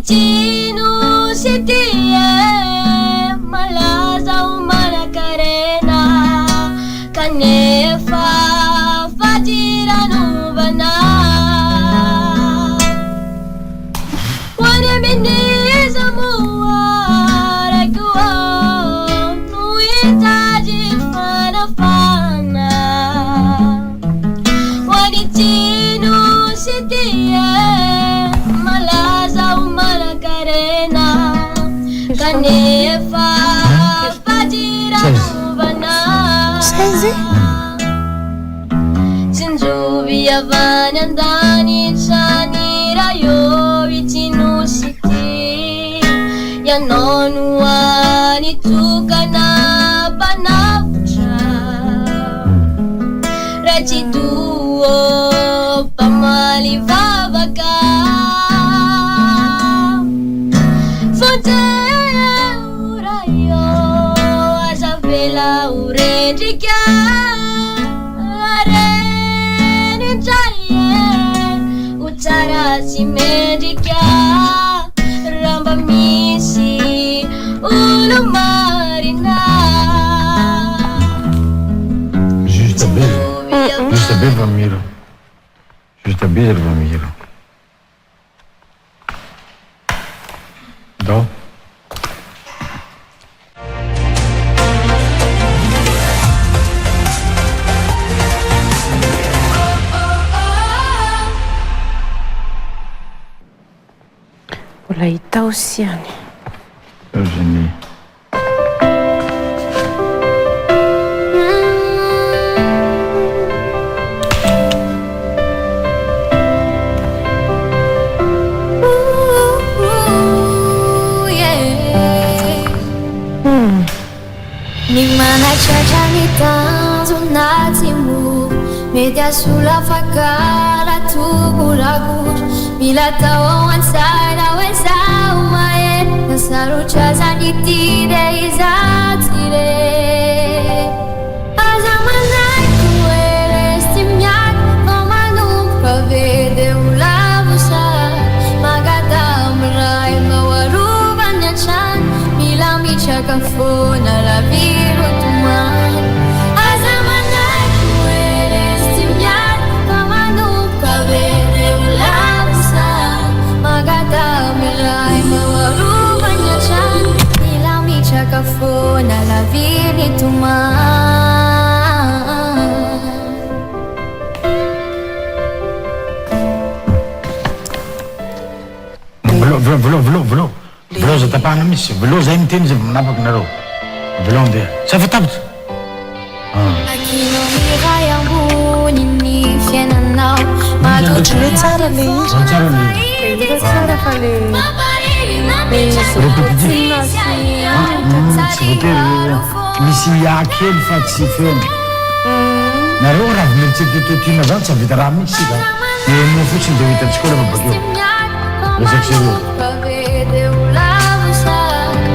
Chino City Malaza Umanakarena Kanefa Fatira Nubana Wanaminiza Muara Kuo Nuitaji Fana Fana Wani Chino City Kanefa Fajira Nubana Sinjuvia Vanandani Chanira Vicino City Yanonuani Tukana Panavcha Rajiduo Pamali Vavaka Fonte La uretica arene jaye utara simedica ramba misi ulu marina Juste belle Ramiro. Juste belle Ramiro. Do. Olay tao siany. Eugénie. Nimana chachani tanzo natimu media sulla fakara tu buragur milata wansana wensau mae nasaru chazani tire izatire azamanai kuere stimyak vamanu pravede ulavusa magata mrai mawaruba nyachan milami chakafona la viro tuman azamanai kuere stimyak vamanu pravede ulavusa magata mrai mawaruba nyachan milami chakafona la viro tuman Vlo za tapana misy. Vlo zay miteny zay manapaky nareo. Vlo ndeha. Tsy afatapitra. Akino miray ambony ny fiainanao Ohatran'ny hoe tsara le izy. Tsara le. Efa tsara fa le Répétitif. Tsy voatery misy akely fa tsy feno. Nareo raha mieritreritra zany tsy avita raha mihitsy sika. Eno fotsiny dia hitantsika rehefa bakeo. Resaky sérieux.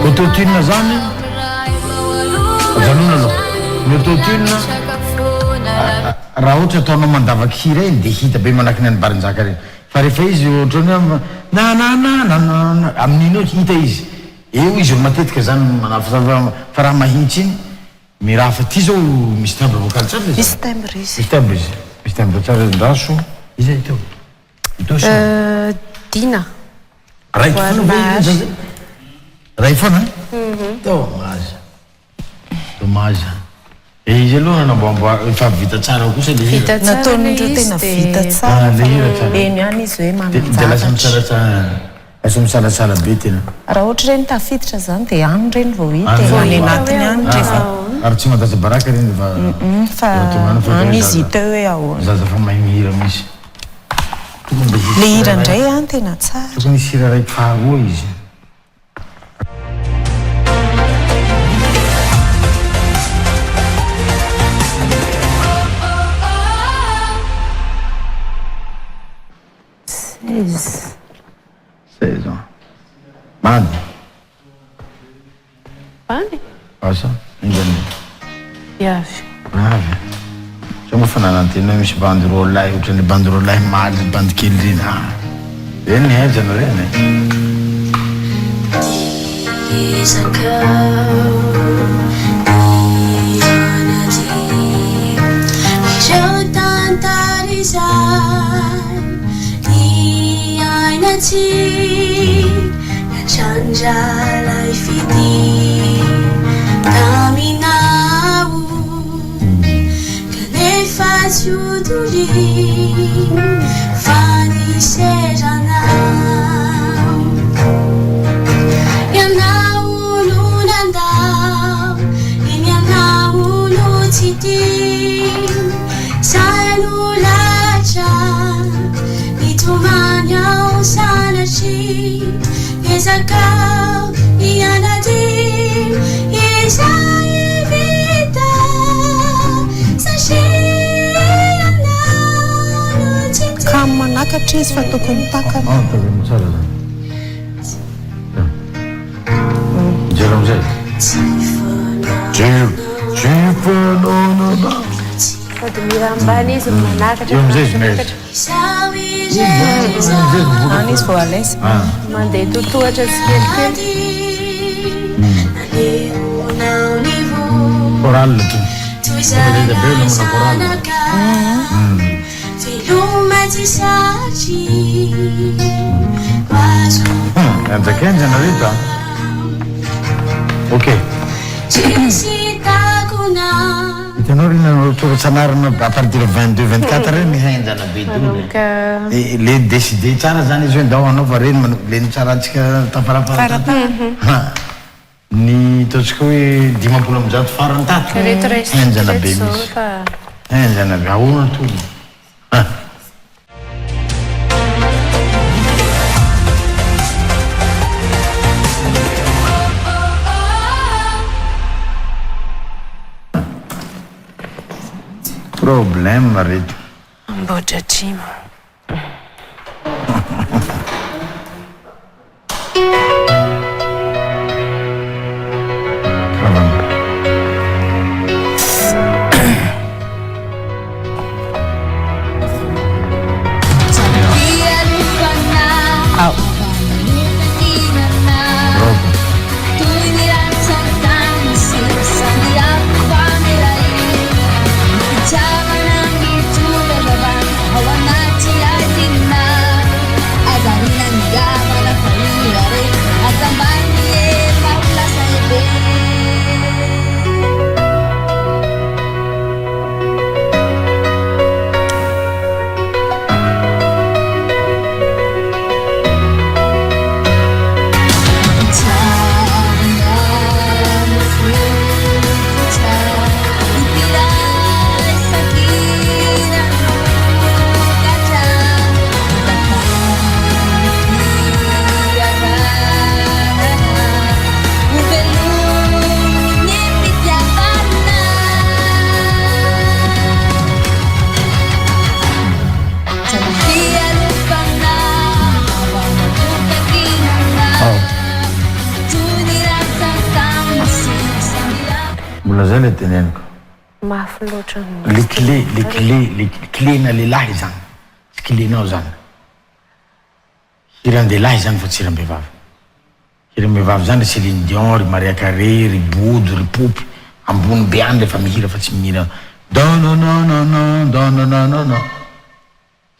Autotune zany janona aloha. Ny autotune raha ohatra ataonao mandavaky hira iny dia hita be manahaka ny any Barinjaka reny. Fa rehefa izy ohatrany amin'iny eo hita izy. Eo izy matetika zany manafava fa raha mahitsy iny miraha fa ty zao misy timbre vocal tsara le. misy timbre izy. Misy timbre izy. Misy timbre tsara ndaso. Izy iteo. Iteo sa. Dina. Raiky foana zay. Ray foana? Dommage. Dommage. E izy aloha namboamboa efa vita tsara kosa le hira. Nataon'ireo tena vita tsara. Le hira tsara. Eny ihany izy hoe Dia lasa mitsaratsara. Lasa mitsaratsara be tena. raha ohatra reny tafiditra zany dia any reny vao hita any anatiny any rehefa Ary tsy mandaza baraka reny fa any izy hita hoe ahoana. zaza fa mahay mihira misy. Le hira indray any tena tsara. Tokony misy hira raiky faharoa izy. Izy 16 ans. Many. Bany? Asa? Ingany. Iavy. Avy. Sa moa fa nanantena misy banderole ohatran'ny banderole maly bandy kely reny. Reny haizana reny. Isang kau dihianati, medyo tantalizan dihianati, nagsanjalay fiti kami nau kanefa ciuduli fani seranau Kau yang nadim Isa evita Sashiana Kama nakatrisy fa tokony takana. Tokony tsara zany. Jero amizay. Jifanonana. Sady mira ambany izy manakatra. Eo amizay izy mihatra. Any izy vao alesa. Mandeha totohatra tsikelikely. Coral tu. Vedete bello una coral. Entra che è una vita. Ok. I tenori non lo sanarano a partire 22-24 mi henjana be dole. Le décider tsara zany izy hoe ndao anao fa reny le tsara antsika taparapara. Ny ataontsika hoe 50 farany tato. Henjana be misy. Henjana be ahoana to. Problema, Rita. Mbojajima. Zany teneniko. Mafy loatra. Les clés na lehilahy zany. Tsy clénao zany. Hiran-dehilahy zany fa tsy hiram-behivavy. Hiram-behivavy zany Céline Dion, ry Maria Carey, ry Body, ry Popy. Ambony be any rehefa mihira fa tsy mihira. Non.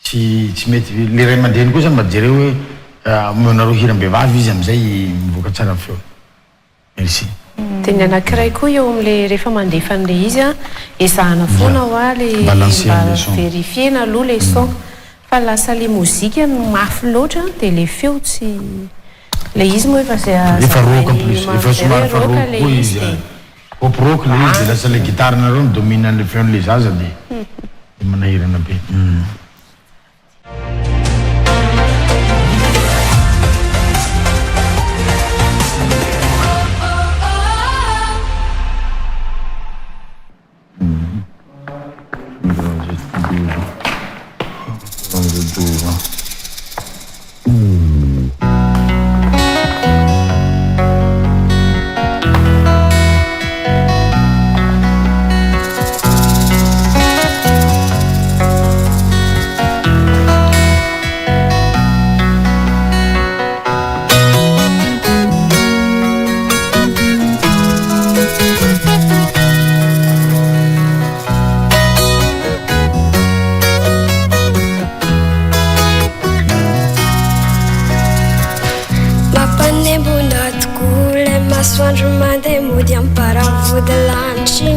Tsy mety le ray aman-dreny koa zany mba jereo hoe monareo hiram-behivavy izy amizay mivoaka tsara feo. Merci. Dia ny anankiray koa eo amin'le rehefa mandefa an'le izy a ezahana foana ho a le verifiena aloha le son fa lasa le mozika mafy loatra dia le feo tsy le izy moa efa zay efa rock plus efa somary fa rock koa izy pop rock le izy lasa le gitarnareo midomine an'le feon'le zaza dia manahirana be. masoandro mandeha mody amparavody lanitry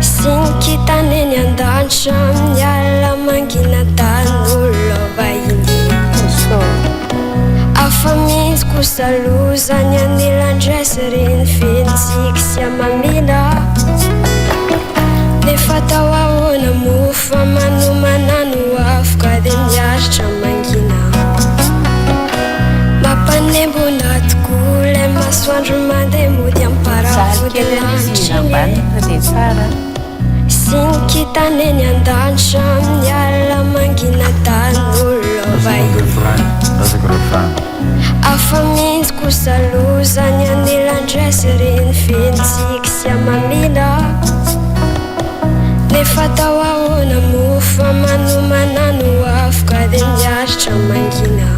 sy nikitaneny an-danitra amin'ny alina mangina tan'olona vahiny afa mihitsy kosa lozany anilandresy reny fenitsika sy amamina nefa tao ahoana mofa manomanano afaka dia miaritra mangina mampanembo natoko lay masoandro mandeha mody amparavody lanitry sy nikitaneny an-danitra amin'ny alina mangina tan'olona vahiny afa mihitsy kosa lozany anilandresy reny fenitsika sy amamina nefa tao ahoana mofa manomanano afaka dia miaritra mangina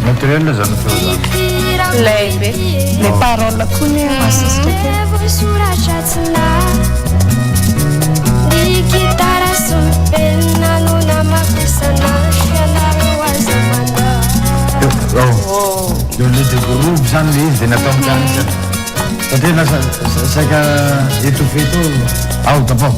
naturel zany feo zany lehibe le parole koa ny masisitra voasoratratsina ny gitara sy ny penina no namampiasana fianarao azy amana eo le de groupe zany le izy dia natao mikany zany satria lasa saika étouffé tao ao d'abord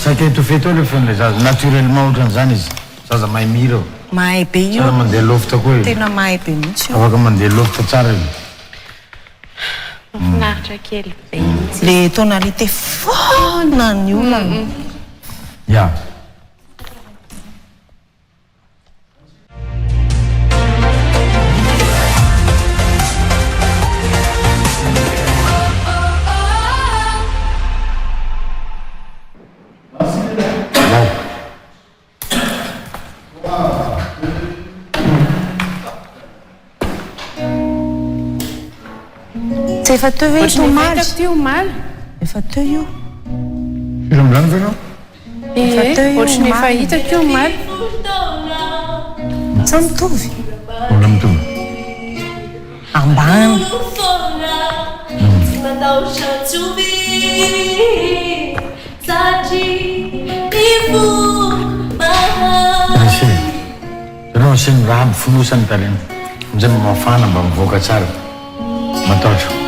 saika étouffé tao le feon'le zaza naturellement ohatran'izany izy zaza mahay mihira mahay be io tsara mandeha lofitra koa io tena mahay be mihitsy io afaka mandeha lofitra tsara io mahafinaritra kely be mihitsy le tonalité fona ny olana ya efa teo hoe tomaly teo omaly efa teo io izy amilany venao ohatrany efa hitako io omaly sa mitovy olona mitovy ambany se zanao asiny raha aby fonosany talena amizay mamafana mba mivoaka tsara mataotro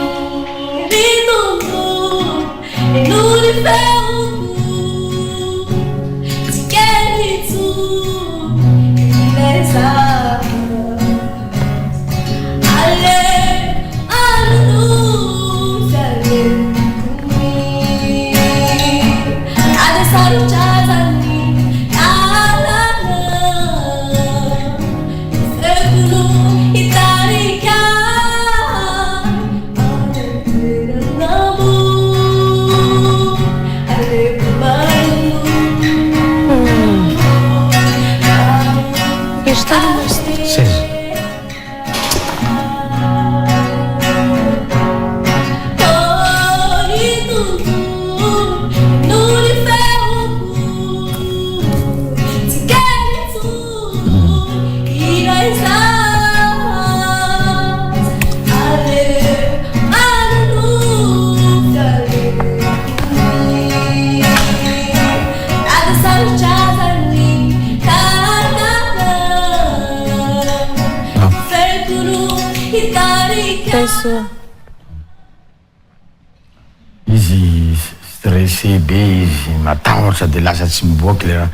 izy stressé be izy matahotra dia lasa tsy miboaky le raha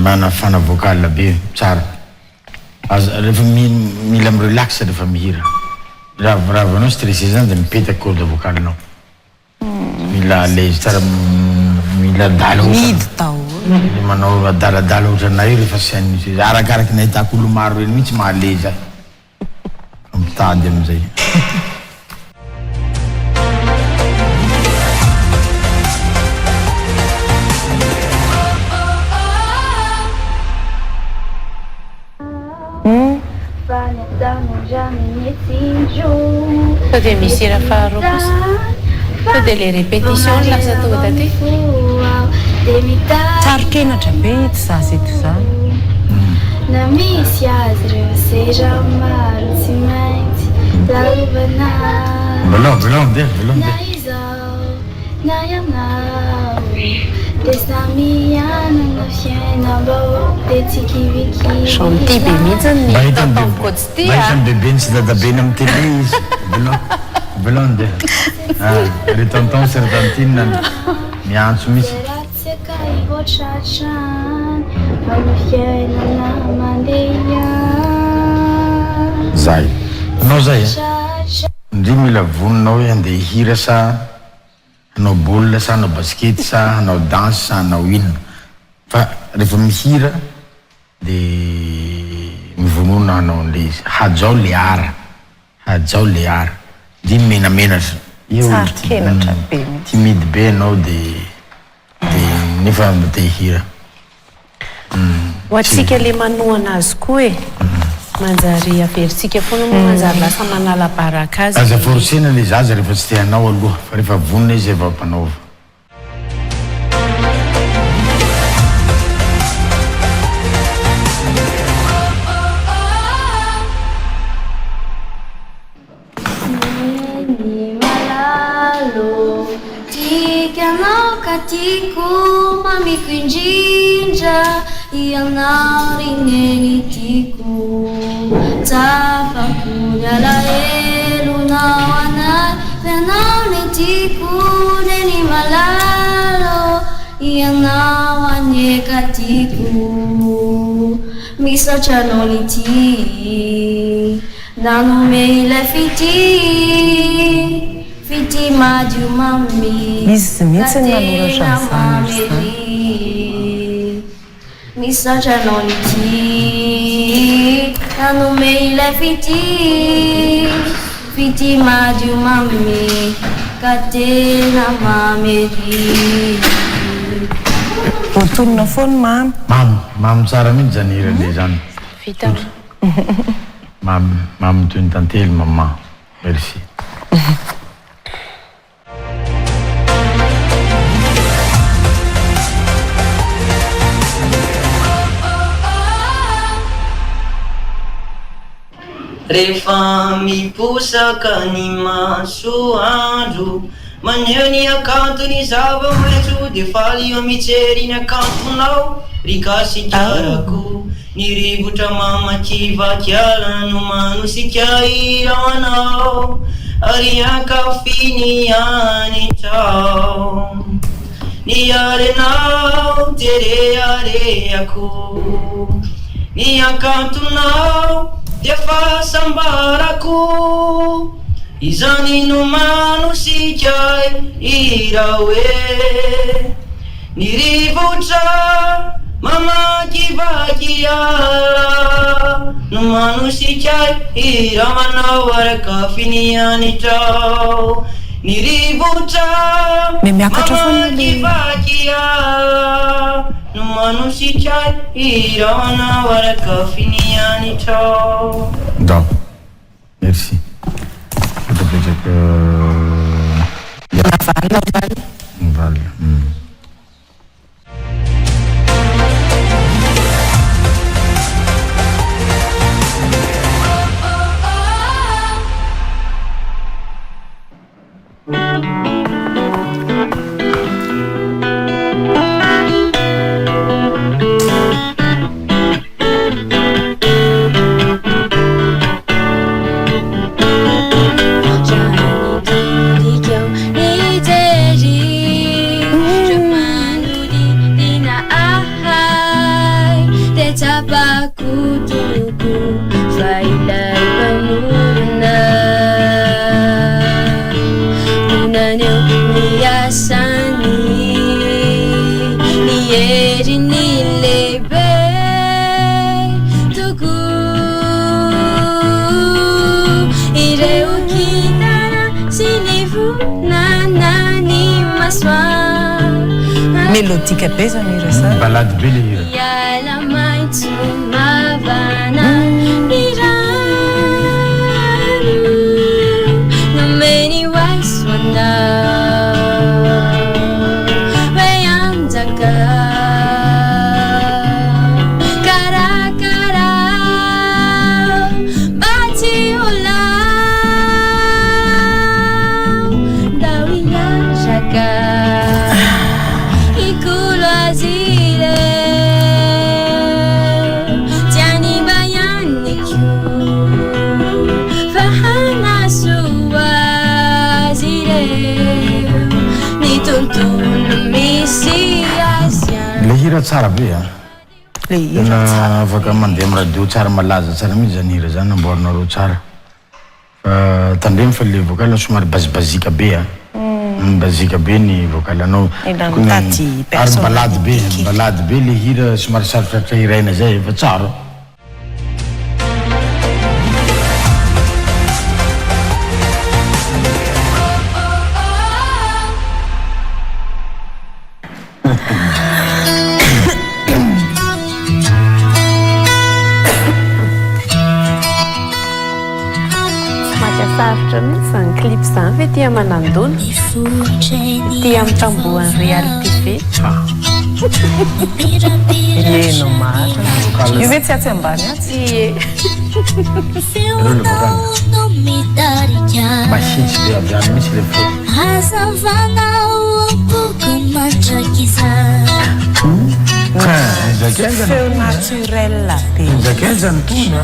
mana fanavocal be tsara rehefa mila mirelax rehefa mihira ravanao stressé zany dia mipetaky corde vocalenao mila lez tsara mila dala midy tao manao adaladala ohatranay io rehefa sy arakaraky nahitako olo maro reny mihitsy mahaleza mitady amizay Sao dia misy hira faharoa kosa? Sao dia le répétition no lasa tonga taty? Tsaro-kenatra be ito zaza ito zany. Na misy azy ireo seza maro tsy maintsy lalovana. Velao dia. Na izao na ianao dia samy anana fiainam-bao dia tsy kivikivy. Gentil be mihitsy ny tampamikotsy ty a. Mahita ny bebeny sy dadabeny amin'ny télé izy. Velao dia. Ry tonton sy ry tantine miantso mihitsy. Ratsy akay voatratrany amin'ny fiainana mandeha. Zay. Anao zay ndry mila voninao hoe andeha hira sa hanao baolina sa hanao baskety sa hanao danse sa hanao inona. Fa rehefa mihira dia mivonona hanao an'le izy. Hajao le ara. Dia menamena Tsaro-kenatra be mihitsy. timide be anao dia nefa te hira. Ho antsika le manohana azy koa e. Manjary averintsika foana moa manjary lasa manala baraka azy. Aza forcena le zaza rehefa tsy te hanao aloha fa rehefa vonona izy efa mpanao. Tikanao ka tiako mamiko indrindra ianao rineny tiako tsapako ny alahelonao anay fianao ny tiako neny malalo ianao anyeka tiako misaotra anao ny ty nanome ilay fity madio mami Izy mihitsy ny nanoratra an'izany izy misaotra anao ny ty nanome ilay fity madio mami ka tena mamery. Voatonona foana Mamy tsara mihitsy zany hira le zany. Vita. Mamy toy ny tantely maman. Merci. Rehefa miposaka ny masoandro maneho ny akanto ny zava-maitso dia faly eo mijery ny akantonao rikasikarako ny rivotra mamakivakiala no manosika iramanao ary ankafiny anitrao ny arenao tereareako ny akantonao dia fahasambarako izany no manosikay iraoe ny rivotra mamakivakiala no manosikay iramanao araka finianitrao ny rivotra mamakivakiala no manosikay iramanao araka finianitrao. Donc, merci. Peut-être Val. Mélodique be zany hira zany. Balade be le hira. soa azy ireo ny tontolo misy azy le hira tsara be a Le hira tena afaka mandeha amin'ny radio tsara malaza tsara mihitsy zany hira zany namboarinareo tsara fa tandremy fa le vocal somary bazibazika be a bazika be ny vocal anao ary balady be le hira somary sarotratra hiraina zay fa tsara Zany clip zany ve tia manandona tia mitambohan'ny reality ve eno maro io ve tsy atsy ambany atsy reo le vocal masitsy be avy any misy le fo feo naturel be zakezany tona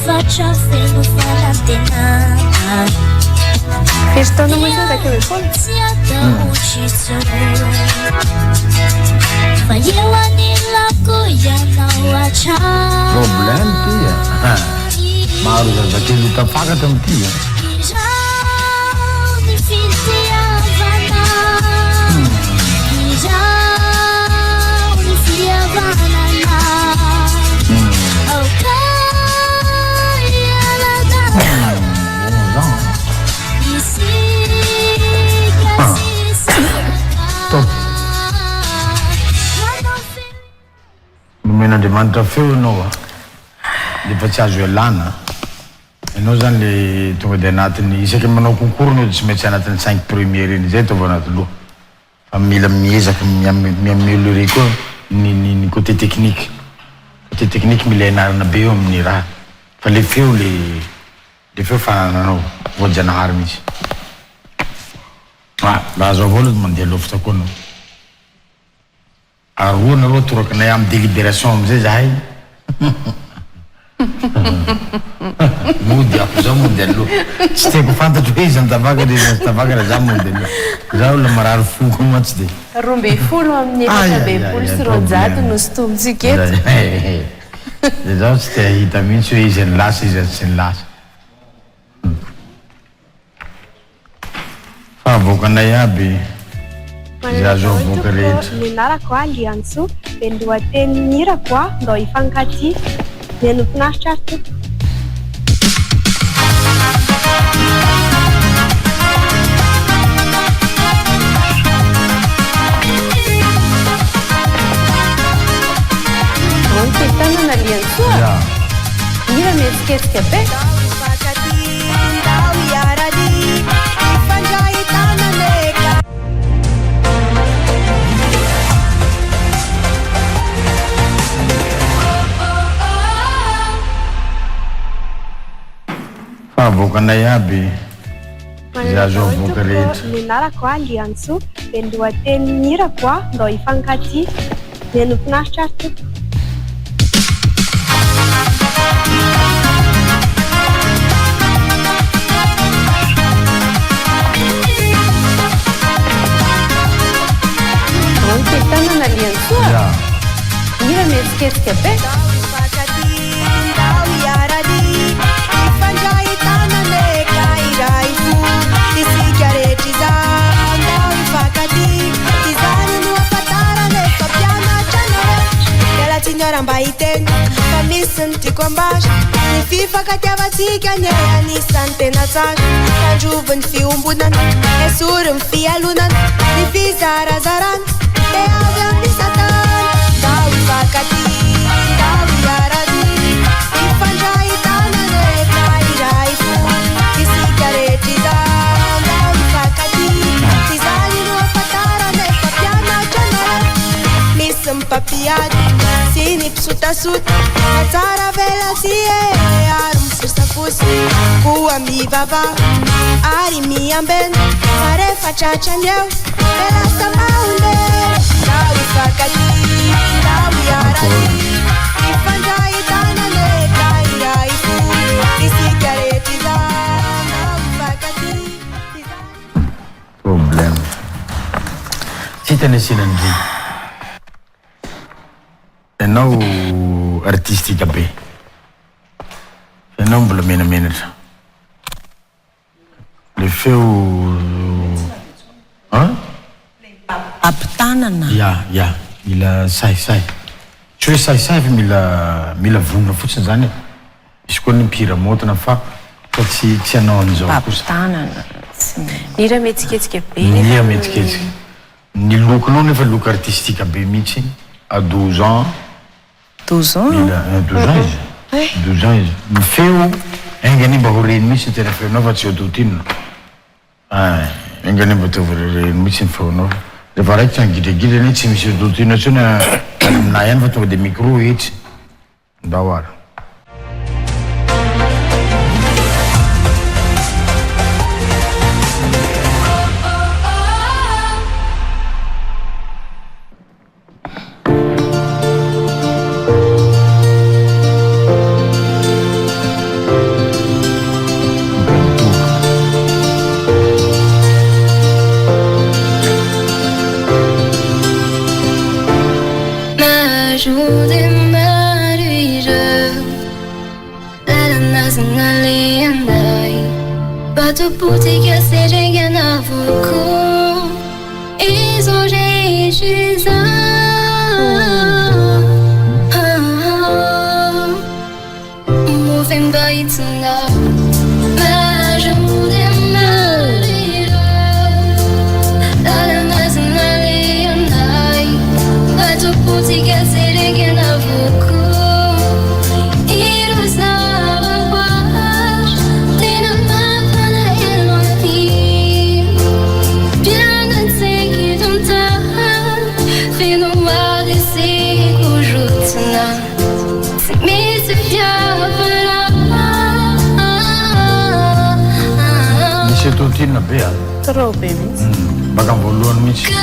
faccia feno falantenana festona moa zany zakeo foana fa eo anilako ianao atrano problème tia maro zazakely tafakatra amity izao ny fitiavana izao ny fitiavanana nomen'andriamanitra feo ianao le fa tsy azo ialana ianao zany le tonga de anatiny isaky manao concours anao de tsy maintsy anatin'ny 5 première iny zay ataova anaty loha fa mila miezaky miaméliorer koa ny côté technique mila ianarana be eo amin'ny raha fa le feo le feo fanananao voajanahary mihitsy raha azo avao aloha mandeha lofitra koa anao aroa nareo torakanay amin'ny délibération amizay zahay mody ako zao mody aloha tsy tiako fantatro hoe izy tavakara za mody aloha za olona marary foko matsy de 12 amin'ny 7 sy 9 no sotombotsika eto de zaho tsy tia hita mihitsy hoe izy ny lasa izy tsy ny lasa fa avoakanay aby izy azo avoaka rehetra nianarako a Lianso dia ny lohateny hirako a ndao hifankaty ny anofinaritra ary tompoko tanana Lianso hira mihetsiketsika be fa avoakanay aby izy azo avoaka rehetra nianarako a Lianso dia ny lohateny hirako a ndao hifankaty ny anofinaritra ary tompoko tanana Lianso hira mihetsiketsika be mba hiteny fa misy ny tiako ambasy ny fifakatiavatsika ny anisan'ny tena tsara tandrovy ny fiombonana esory ny fialonana ny fizarazarana dia avy amin'ny satana ndao hifankaty ndao hiarady hifandrahitana rehetra iray fo isika rehetra izany ndao hifankaty izany no afatarana efa mpianatra anao misy mipapiady sy ny mpisotasota atsara velatsy ary misosafosy koa mivava ary miambena fa rehefa tratrany eo dia lasa mahondena ndao hifankaty ndao hiarady hifandrahitana rehetra iray fo Sitanesinandry. Ianao artistika be. Ianao mbola menamenatra. Le feo Ampitanana. Ya, mila saisay. Tsy hoe saisay fa mila vonona fotsiny zany. Misy koa ny mpihira motona fa tsy anao an'izao kosa. Ampitanana. Mira metsiketsika be. Mira metsiketsika. Ny lokonao nefa loko artistika be mihitsy. À 12 ans. 12 ans? 12 ans izy. 12 ans izy. Ny feo, engany mba ho reny mihitsy ny tena feonao fa tsy hototinona. Engany mba tova reny mihitsy ny feonao. Rehefa raiky tsy angidregidreny tsy misy hototinona tsy na aminay ihany fa tonga de micro etsy. Nda hoara. Batu putih que se jenga na vuku Izo jejiza Moving by tonight M'ajude marira La naznali andai Batu putih que se jenga na vuku Totina be a. Trop be mihitsy. Baka voalohany mihitsy.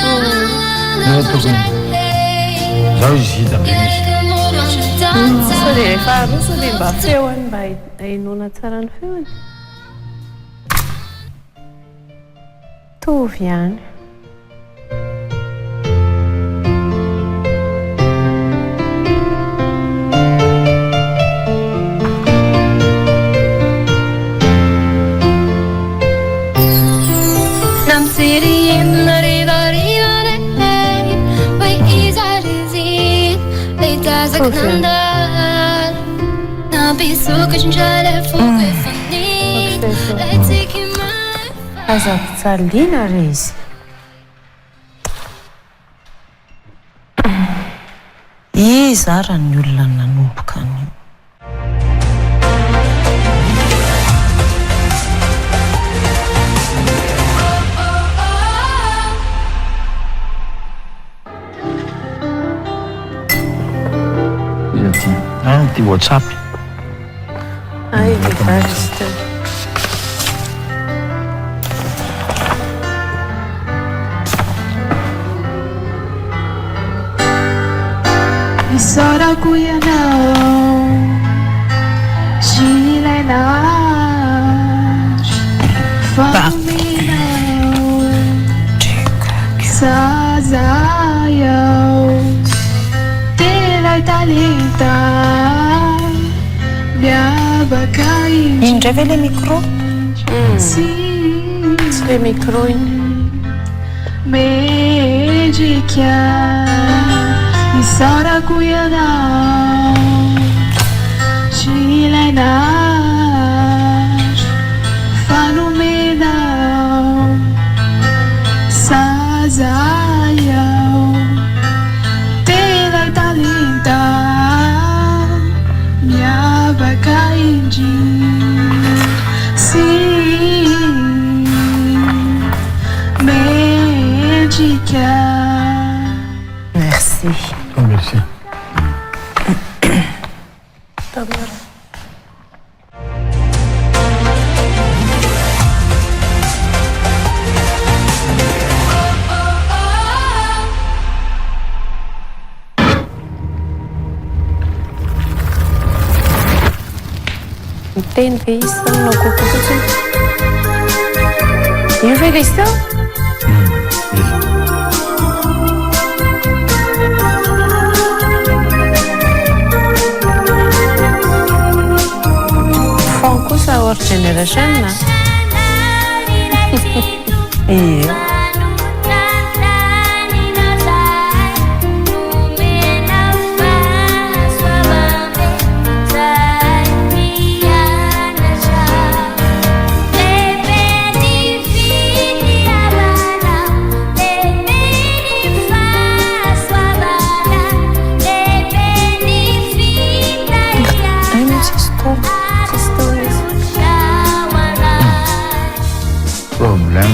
Nefa tokony zaho izy hita be mihitsy. Sao dia rehefa aroso dia mba feoany mba hainoana tsara ny feoany. Tovy ihany. Aza pitsaliana re izy. Iza raha ny olona nanomboka an'io. Ty WhatsApp. Ai, basta. Isora kuyanao Jilenas Faminao Sazayao Telai talita Miabakai Indray ve le micro? Tsy le micro iny. Medika Isora kuyanao Jilenas Fanumenao Sazayao Telai talita Miabakaindi Sim Medica. Merci. Merci. Miteny ve izy aminao kokoa fotsiny? Io ve le izy teo? Fourth Generation na. Iya. Problem.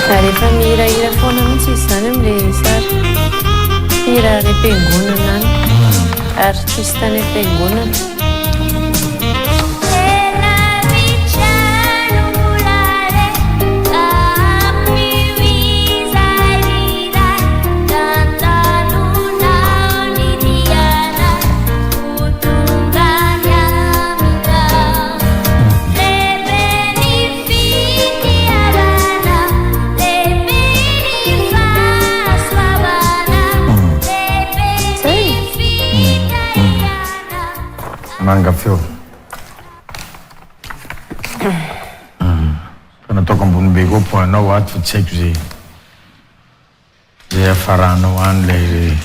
Rehefa mihirahira foana mihitsy izy zany amin'ilay sary hira ny am-piangonana any artiste any am-piangonana. Manga feo. Fanataoko ambony be koa poanao ato fa tsy haiko zay afaranao any lay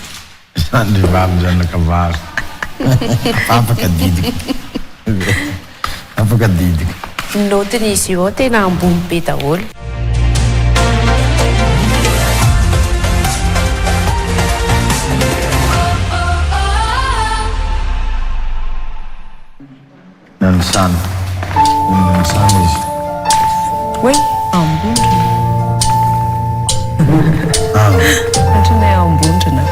zany le vavy zanakavavy. Afaka didiko. Afaka didiko. Notiny izy io tena ambony be daholo. Nansana izy. Oi, ambondrona. Ohatrany hoe ambondrona.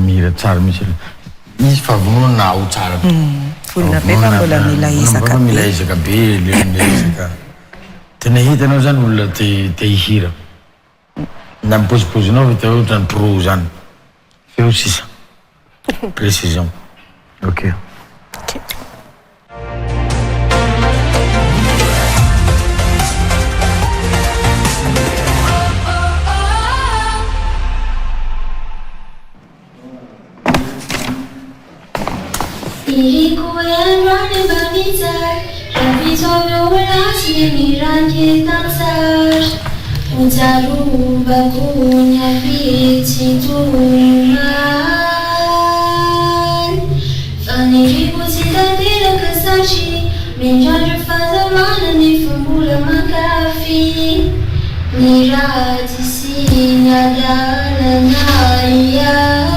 Miara tsara misy fa vonona ao tsara. Vonona be fa mbola mila ezaka be. Mila ezaka be le ezaka. Tena hitanao zany olona te hihira. Na mipozipozinao vita ohatrany pro zany. Feo sisa. Précision. Ok. Diriku yang rani berbicara, tapi coba ulas ini rangi tansar. Ucaru bakunya pici tuman. Fani ribu cita tidak kesaji, menjadi fasa mana ni formula makafi. Mirati sinya dalam ayat.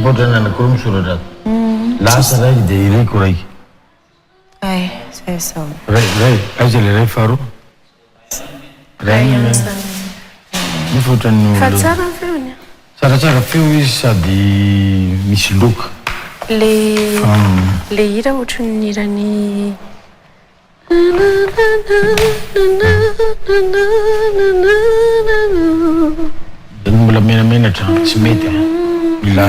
Important na kurum surat. Last rai de rai kurai. Ai, saya so. Rai, aja le rai faru. Rai ni. Ni fotan nu. Fa tsara feony. Tsara feo izy sady misy loka. le hira ohatran'ny hirany mbola menamenatra tsy mety mila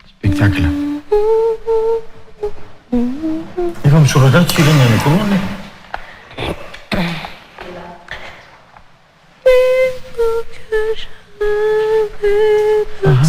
spectacle efa misoratra tsy ireny anakoroany Ah,